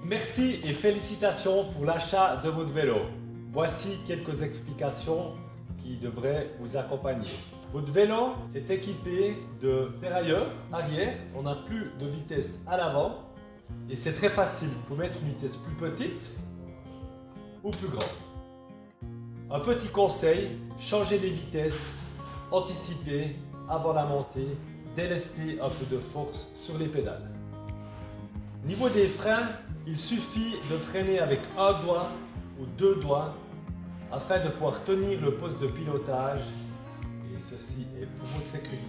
Merci et félicitations pour l'achat de votre vélo. Voici quelques explications qui devraient vous accompagner. Votre vélo est équipé de dérailleur arrière, on n'a plus de vitesse à l'avant et c'est très facile, vous pouvez mettre une vitesse plus petite ou plus grande. Un petit conseil, changez les vitesses, anticipez avant la montée, délestez un peu de force sur les pédales. Niveau des freins, il suffit de freiner avec un doigt ou deux doigts afin de pouvoir tenir le poste de pilotage et ceci est pour votre sécurité.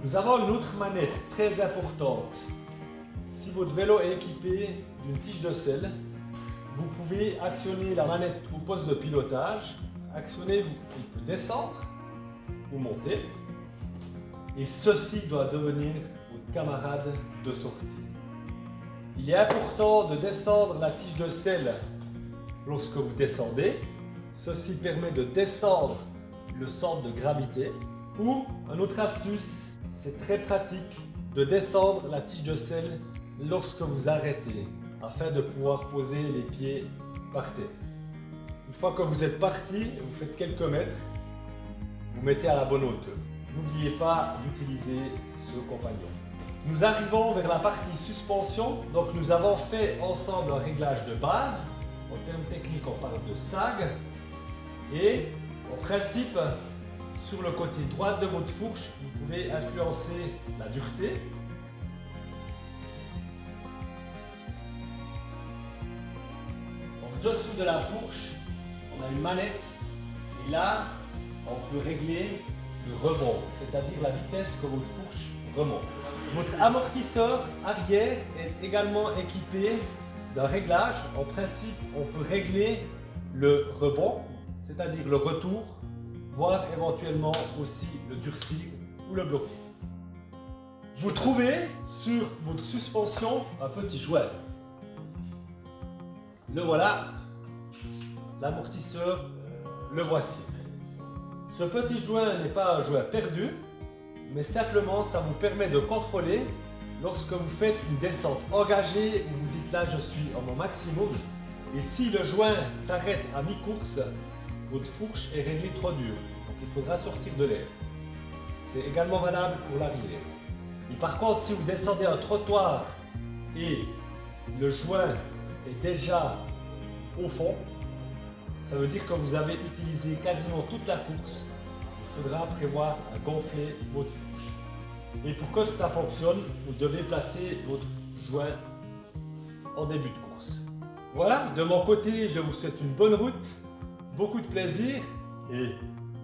Nous avons une autre manette très importante. Si votre vélo est équipé d'une tige de selle, vous pouvez actionner la manette au poste de pilotage, actionner, il peut descendre ou monter et ceci doit devenir votre camarade de sortie. Il est important de descendre la tige de selle lorsque vous descendez. Ceci permet de descendre le centre de gravité. Ou, une autre astuce, c'est très pratique de descendre la tige de selle lorsque vous arrêtez, afin de pouvoir poser les pieds par terre. Une fois que vous êtes parti, vous faites quelques mètres, vous mettez à la bonne hauteur. N'oubliez pas d'utiliser ce compagnon. Nous arrivons vers la partie suspension, donc nous avons fait ensemble un réglage de base. En termes techniques, on parle de sag. Et en principe, sur le côté droit de votre fourche, vous pouvez influencer la dureté. En dessous de la fourche, on a une manette. Et là, on peut régler le rebond, c'est-à-dire la vitesse que votre fourche remonte. Votre amortisseur arrière est également équipé d'un réglage. En principe, on peut régler le rebond, c'est-à-dire le retour, voire éventuellement aussi le durcir ou le bloquer. Vous trouvez sur votre suspension un petit jouet. Le voilà, l'amortisseur, le voici. Ce petit joint n'est pas un joint perdu, mais simplement ça vous permet de contrôler lorsque vous faites une descente engagée où vous dites là je suis à mon maximum et si le joint s'arrête à mi-course, votre fourche est réglée trop dure, donc il faudra sortir de l'air. C'est également valable pour l'arrière. Et par contre, si vous descendez un trottoir et le joint est déjà au fond, ça veut dire que vous avez utilisé quasiment toute la course. Il faudra prévoir à gonfler votre fourche. Et pour que ça fonctionne, vous devez placer votre joint en début de course. Voilà, de mon côté, je vous souhaite une bonne route, beaucoup de plaisir et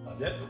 à bientôt.